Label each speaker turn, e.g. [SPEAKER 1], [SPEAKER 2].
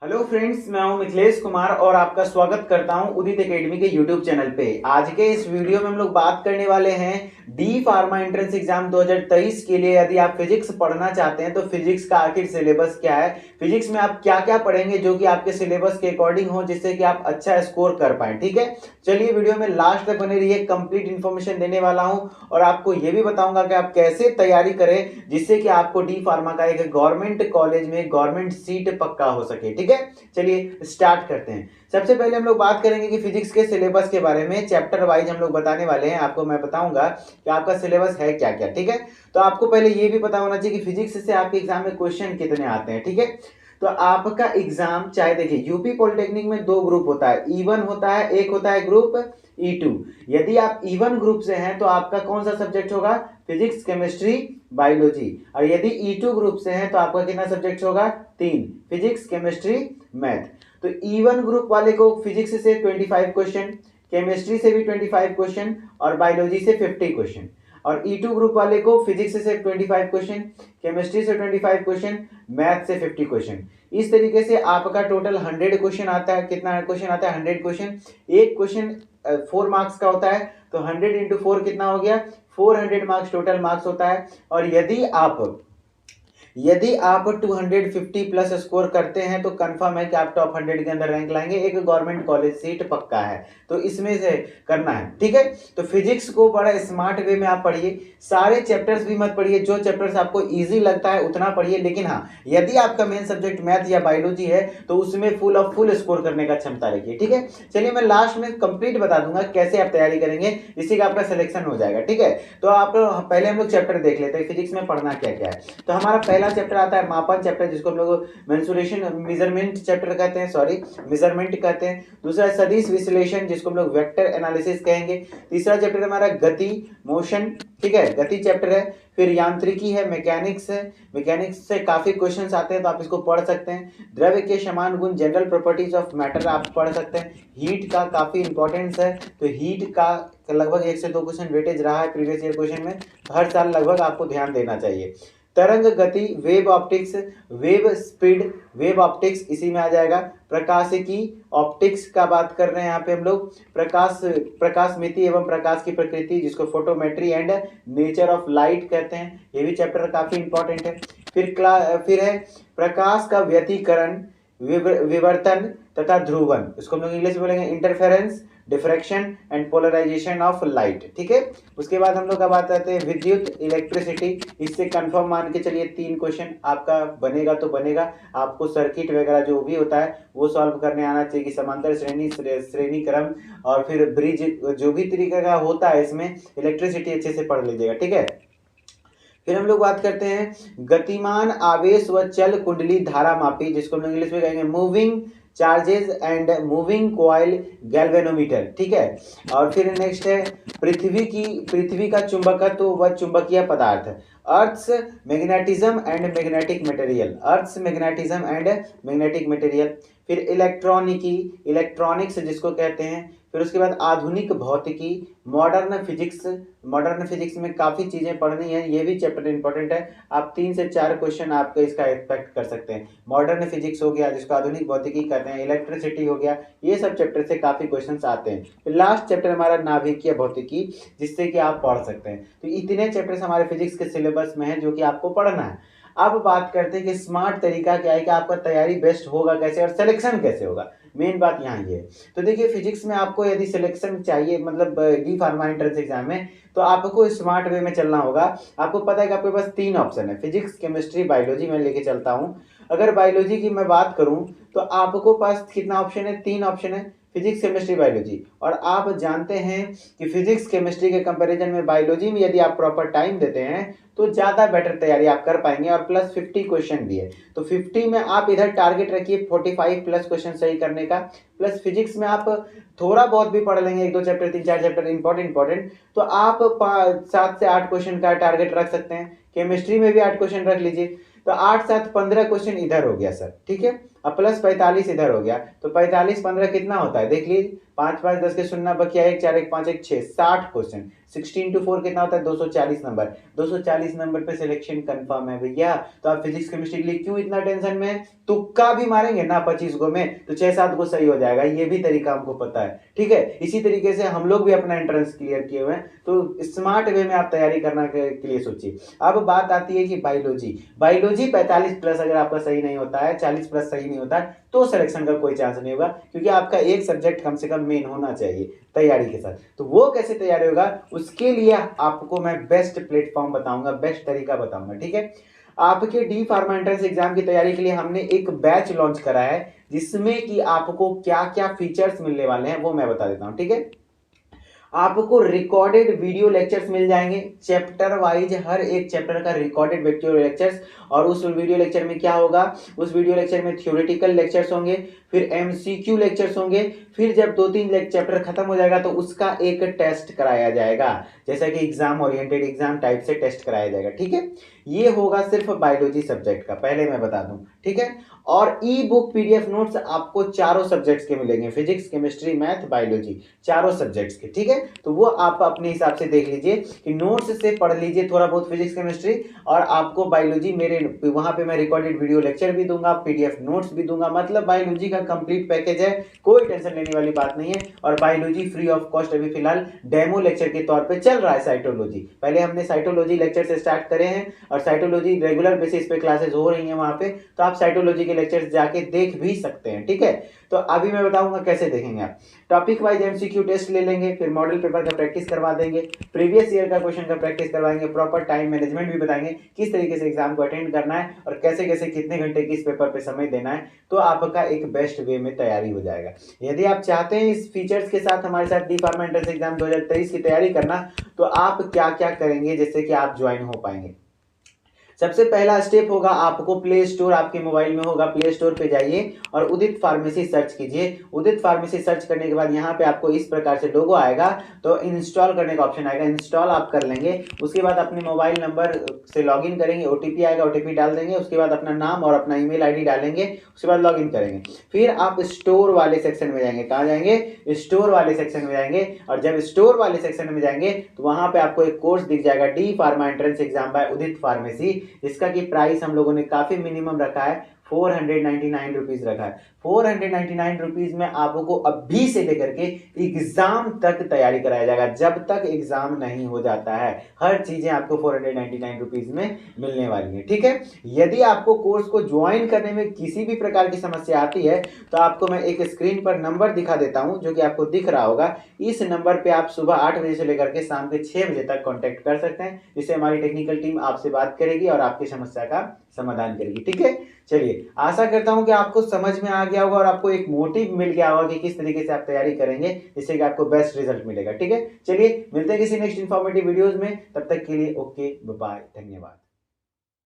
[SPEAKER 1] Hello friends, मैं हूं मिथिलेश कुमार और आपका स्वागत करता हूं उदित एकेडमी के यूट्यूब चैनल पे। आज के इस वीडियो में हम लोग बात करने वाले हैं डी फार्मा एंट्रेंस एग्जाम 2023 के लिए। यदि आप फिजिक्स पढ़ना चाहते हैं तो फिजिक्स का आखिर सिलेबस क्या है, फिजिक्स में आप क्या क्या पढ़ेंगे जो कि आपके सिलेबस के अकॉर्डिंग हो, जिससे कि आप अच्छा स्कोर कर पाए। ठीक है, चलिए वीडियो में लास्ट तक बने रहिए, कंप्लीट इन्फॉर्मेशन देने वाला हूं और आपको यह भी बताऊंगा कि आप कैसे तैयारी करें जिससे कि आपको डी फार्मा का एक गवर्नमेंट कॉलेज में गवर्नमेंट सीट पक्का हो सके। ठीक है, चलिए स्टार्ट करते हैं। सबसे पहले हम लोग बात करेंगे कि फिजिक्स के सिलेबस के बारे में, चैप्टर वाइज हम लोग बताने वाले हैं। आपको मैं बताऊंगा कि आपका सिलेबस है क्या क्या। ठीक है, तो आपको पहले ये भी पता होना चाहिए कि फिजिक्स से आपके एग्जाम में क्वेश्चन कितने आते हैं। ठीक है, तो आपका एग्जाम चाहे देखिए, यूपी पॉलिटेक्निक में दो ग्रुप होता है, ई1 होता है, एक होता है ग्रुप ई2। यदि आप ई1 ग्रुप से हैं तो आपका कौन सा सब्जेक्ट होगा, फिजिक्स, केमिस्ट्री, बायोलॉजी। और यदि ई2 ग्रुप से हैं तो आपका कितना सब्जेक्ट होगा, तीन, फिजिक्स, केमिस्ट्री, मैथ। तो ई1 ग्रुप वाले को फिजिक्स से 25 क्वेश्चन, केमिस्ट्री से भी 25 क्वेश्चन और बायोलॉजी से 50 क्वेश्चन। और ई2 ग्रुप वाले को फिजिक्स से 25 क्वेश्चन, केमिस्ट्री से 25 क्वेश्चन, मैथ से 50 क्वेश्चन। इस तरीके से आपका टोटल 100 क्वेश्चन आता है। कितना क्वेश्चन आता है, 100 क्वेश्चन। एक क्वेश्चन 4 मार्क्स का होता है, तो 100 इंटू 4 कितना हो गया, 400 मार्क्स टोटल मार्क्स होता है। और यदि आप 250 प्लस स्कोर करते हैं तो कंफर्म है कि आप टॉप 100 के अंदर रैंक लाएंगे, एक गवर्नमेंट कॉलेज सीट पक्का है। तो इसमें से करना है। ठीक है, तो फिजिक्स को बड़ा स्मार्ट वे में आप पढ़िए, सारे चैप्टर्स भी मत पढ़िए, जो चैप्टर्स आपको इजी लगता है उतना पढ़िए। लेकिन हाँ, यदि आपका मेन सब्जेक्ट मैथ या बायोलॉजी है तो उसमें फुल स्कोर करने का क्षमता रखिए। ठीक है, चलिए मैं लास्ट में कंप्लीट बता दूंगा कैसे आप तैयारी करेंगे, जिससे कि आपका सिलेक्शन हो जाएगा। ठीक है, तो आप पहले हम लोग चैप्टर देख लेते हैं फिजिक्स में पढ़ना क्या क्या है। तो हमारा पहला चैप्टर आता है मापन चैप्टर, जिसको हम लोग मेंसुरेशन मेजरमेंट चैप्टर कहते हैं, सॉरी मेजरमेंट कहते हैं। दूसरा है सदिश विश्लेषण, जिसको हम लोग वेक्टर एनालिसिस कहेंगे। तीसरा चैप्टर हमारा गति, मोशन। ठीक है, गति चैप्टर है। फिर यांत्रिकी है, मैकेनिक्स है, मैकेनिक्स से काफी क्वेश्चंस आते हैं तो आप इसको पढ़ सकते हैं। द्रव्य के समान गुण, जनरल प्रॉपर्टीज ऑफ मैटर आप पढ़ सकते हैं। हीट का काफी इंपॉर्टेंस है, तो हीट का लगभग 1 से 2 क्वेश्चन वेटेज रहा है प्रीवियस ईयर क्वेश्चन में, हर साल लगभग आपको ध्यान देना चाहिए। तरंग गति, wave optics, wave speed, wave optics इसी में आ जाएगा। प्रकाशिकी, ऑप्टिक्स का बात कर रहे हैं यहाँ पे हम लोग। प्रकाशमिति एवं प्रकाश की प्रकृति, जिसको photometry and nature of light कहते हैं, ये भी चैप्टर काफी इंपॉर्टेंट है। फिर है प्रकाश का व्यतिकरण, विवर्तन तथा ध्रुवन, इसको हम लोग इंग्लिश में बोलेंगे interference, diffraction and polarisation of light. ठीक है, उसके बाद हम लोग अब आते हैं विद्युत, इलेक्ट्रिसिटी। इससे कंफर्म मान के चलिए 3 क्वेश्चन आपका बनेगा तो बनेगा। आपको सर्किट वगैरह जो भी होता है वो सॉल्व करने आना चाहिए कि समांतर श्रेणी, श्रेणी क्रम और फिर ब्रिज, जो भी तरीके का होता है इसमें इलेक्ट्रिसिटी अच्छे से पढ़ लीजिएगा। ठीक है, फिर हम लोग बात करते हैं गतिमान आवेश व चल कुंडली धारा मापी, जिसको हम लोग इंग्लिश में कहेंगे moving charges and moving coil galvanometer. ठीक है, और फिर नेक्स्ट है पृथ्वी का चुंबकत्व व चुंबकीय पदार्थ, earth's magnetism and magnetic material, earth's magnetism and magnetic material. फिर इलेक्ट्रॉनिक्स जिसको कहते हैं। फिर उसके बाद आधुनिक भौतिकी, मॉडर्न फिजिक्स में काफी चीजें पढ़नी है, ये भी चैप्टर इंपॉर्टेंट है। आप 3 से 4 क्वेश्चन आपके इसका एक्सपेक्ट कर सकते हैं। मॉडर्न फिजिक्स हो गया, जिसको आधुनिक भौतिकी कहते हैं, इलेक्ट्रिसिटी हो गया, ये सब चैप्टर से काफी क्वेश्चंस आते हैं। फिर लास्ट चैप्टर हमारा नाभिकीय भौतिकी, जिससे कि आप पढ़ सकते हैं। तो इतने चैप्टर्स हमारे फिजिक्स के सिलेबस में है जो कि आपको पढ़ना है। अब बात करते हैं कि स्मार्ट तरीका क्या है, कि आपका तैयारी बेस्ट होगा कैसे और सिलेक्शन कैसे होगा। मेन बात यहाँ ये है। तो देखिए, फिजिक्स में आपको यदि सिलेक्शन चाहिए, मतलब डी फार्मा एंट्रेंस एग्जाम में, तो आपको स्मार्ट वे में चलना होगा। आपको पता है कि आपके पास 3 ऑप्शन है, फिजिक्स, केमिस्ट्री, बायोलॉजी। मैं लेके चलता हूँ। अगर बायोलॉजी की मैं बात करूँ तो आपको पास कितना ऑप्शन है, 3 ऑप्शन है, फिजिक्स, केमिस्ट्री, बायोलॉजी। और आप जानते हैं कि फिजिक्स केमिस्ट्री के कंपैरिजन में बायोलॉजी में यदि आप प्रॉपर टाइम देते हैं तो ज़्यादा बेटर तैयारी आप कर पाएंगे, और प्लस 50 क्वेश्चन भी है। तो 50 में आप इधर टारगेट रखिए 45 प्लस क्वेश्चन सही करने का। प्लस फिजिक्स में आप थोड़ा बहुत भी पढ़ लेंगे, 1-2 चैप्टर, 3-4 चैप्टर इंपॉर्टेंट, तो आप 7 से 8 क्वेश्चन का टारगेट रख सकते हैं। केमिस्ट्री में भी 8 क्वेश्चन रख लीजिए, तो 8, 7, 15 क्वेश्चन इधर हो गया सर। ठीक है, अब प्लस 45 इधर हो गया, तो 45, 15 कितना होता है देख लीजिए, 5, 5, 10 के 0 बकिया 1, 4, 1, 5, 1, 6, 60 क्वेश्चन। 16 into 4 कितना होता है 240 नंबर। 240 नंबर पे सिलेक्शन कंफर्म है भैया। तो आप फिजिक्स केमिस्ट्री के लिए क्यों इतना टेंशन में है? तुक्का भी मारेंगे ना 25 गो में तो 6-7 गो सही हो जाएगा, ये भी तरीका हमको पता है, ठीक है। इसी तरीके से हम लोग भी अपना एंट्रेंस क्लियर किए हुए हैं, तो स्मार्ट वे में आप तैयारी करना के लिए सोचिए। अब बात आती है कि बायोलॉजी। बायोलॉजी 45 प्लस अगर आपका सही नहीं होता है, 40 प्लस सही नहीं होता है, तो सिलेक्शन का कोई चांस नहीं होगा, क्योंकि आपका एक सब्जेक्ट कम से कम मेन होना चाहिए तैयारी के साथ। तो वो कैसे तैयारी होगा, उसके लिए आपको मैं बेस्ट प्लेटफॉर्म बताऊंगा, बेस्ट तरीका बताऊंगा, ठीक है। आपके डी फार्मा एंट्रेंस एग्जाम की तैयारी के लिए हमने एक बैच लॉन्च करा है, जिसमें कि आपको क्या क्या फीचर्स मिलने वाले हैं वो मैं बता देता हूं, ठीक है। आपको रिकॉर्डेड वीडियो लेक्चर्स मिल जाएंगे, चैप्टर वाइज हर एक चैप्टर का रिकॉर्डेड वीडियो लेक्चर्स। और उस वीडियो लेक्चर में क्या होगा, उस वीडियो लेक्चर में थ्योरेटिकल लेक्चर्स होंगे, फिर एमसीक्यू लेक्चर्स होंगे, फिर जब 2-3 चैप्टर खत्म हो जाएगा तो उसका एक टेस्ट कराया जाएगा, जैसा कि एग्जाम ओरिएंटेड एग्जाम टाइप से टेस्ट कराया जाएगा, ठीक है। ये होगा सिर्फ बायोलॉजी सब्जेक्ट का, पहले मैं बता दूं, ठीक है। और ई बुक पीडीएफ नोट्स आपको चारों सब्जेक्ट्स के मिलेंगे, फिजिक्स केमिस्ट्री मैथ बायोलॉजी, चारों सब्जेक्ट्स के, ठीक है। तो वो आप अपने हिसाब से देख लीजिए कि नोट्स से पढ़ लीजिए थोड़ा बहुत फिजिक्स केमिस्ट्री, और आपको बायोलॉजी मेरे वहां पे मैं रिकॉर्डेड वीडियो लेक्चर भी दूंगा, पीडीएफ नोट्स भी दूंगा, मतलब बायोलॉजी का कंप्लीट पैकेज है, कोई टेंशन लेने वाली बात नहीं है। और बायोलॉजी फ्री ऑफ कॉस्ट अभी फिलहाल डेमो लेक्चर के तौर पे चल रहा है। साइटोलॉजी पहले हमने साइटोलॉजी लेक्चर से स्टार्ट करे हैं, और साइटोलॉजी रेगुलर बेसिस पे क्लासेस हो रही हैं वहां पे, तो आप साइटोलॉजी के लेक्चर्स जाके देख भी सकते हैं, ठीक है। तो अभी मैं बताऊंगा कैसे देखेंगे आप। टॉपिक वाइज एमसीक्यू टेस्ट ले लेंगे, फिर मॉडल पेपर का प्रैक्टिस करवा देंगे, प्रीवियस ईयर का क्वेश्चन का प्रैक्टिस करवाएंगे, प्रॉपर टाइम मैनेजमेंट भी बताएंगे, किस तरीके से एग्जाम को अटेंड करना है और कैसे कैसे कितने घंटे किस पेपर पे समय देना है, तो आपका एक बेस्ट वे में तैयारी हो जाएगा। यदि आप चाहते हैं इस फीचर्स के साथ हमारे साथ डी फार्मा एंट्रेंस एग्जाम 2023 की तैयारी करना, तो आप क्या क्या करेंगे जिससे कि आप ज्वाइन हो पाएंगे। सबसे पहला स्टेप होगा, आपको प्ले स्टोर आपके मोबाइल में होगा, प्ले स्टोर पे जाइए और उदित फार्मेसी सर्च कीजिए। उदित फार्मेसी सर्च करने के बाद यहाँ पे आपको इस प्रकार से लोगो आएगा, तो इंस्टॉल करने का ऑप्शन आएगा, इंस्टॉल आप कर लेंगे। उसके बाद अपने मोबाइल नंबर से लॉगिन करेंगे, ओटीपी आएगा, ओटीपी डाल देंगे, उसके बाद अपना नाम और अपना ईमेल आईडी डालेंगे, उसके बाद लॉगिन करेंगे। फिर आप स्टोर वाले सेक्शन में जाएंगे, कहाँ जाएंगे, स्टोर वाले सेक्शन में जाएंगे। और जब स्टोर वाले सेक्शन में जाएंगे तो वहां पे आपको एक कोर्स दिख जाएगा, D pharma entrance exam by Udit pharmacy, जिसका की प्राइस हम लोगों ने काफी मिनिमम रखा है, 499 रुपीज रखा है। 499 रुपीज में आपको अभी से लेकर के एग्जाम तक तैयारी कराया जाएगा, जब तक एग्जाम नहीं हो जाता है। हर चीजें आपको 499 रुपीज में मिलने वाली है, ठीक है। यदि आपको कोर्स को ज्वाइन करने में किसी भी प्रकार की समस्या आती है, तो आपको मैं एक स्क्रीन पर नंबर दिखा देता हूं, जो कि आपको दिख रहा होगा। इस नंबर पे आप सुबह 8 बजे से लेकर के शाम के 6 बजे तक कॉन्टेक्ट कर सकते हैं, जिससे हमारी टेक्निकल टीम आपसे बात करेगी और आपकी समस्या का समाधान करेगी, ठीक है। चलिए, आशा करता हूं कि आपको समझ में आ गया होगा और आपको एक मोटिव मिल गया होगा कि किस तरीके से आप तैयारी करेंगे, जिससे कि आपको बेस्ट रिजल्ट मिलेगा, ठीक है। चलिए, मिलते हैं किसी नेक्स्ट इंफॉर्मेटिव वीडियोस में, तब तक के लिए ओके, बाय, धन्यवाद।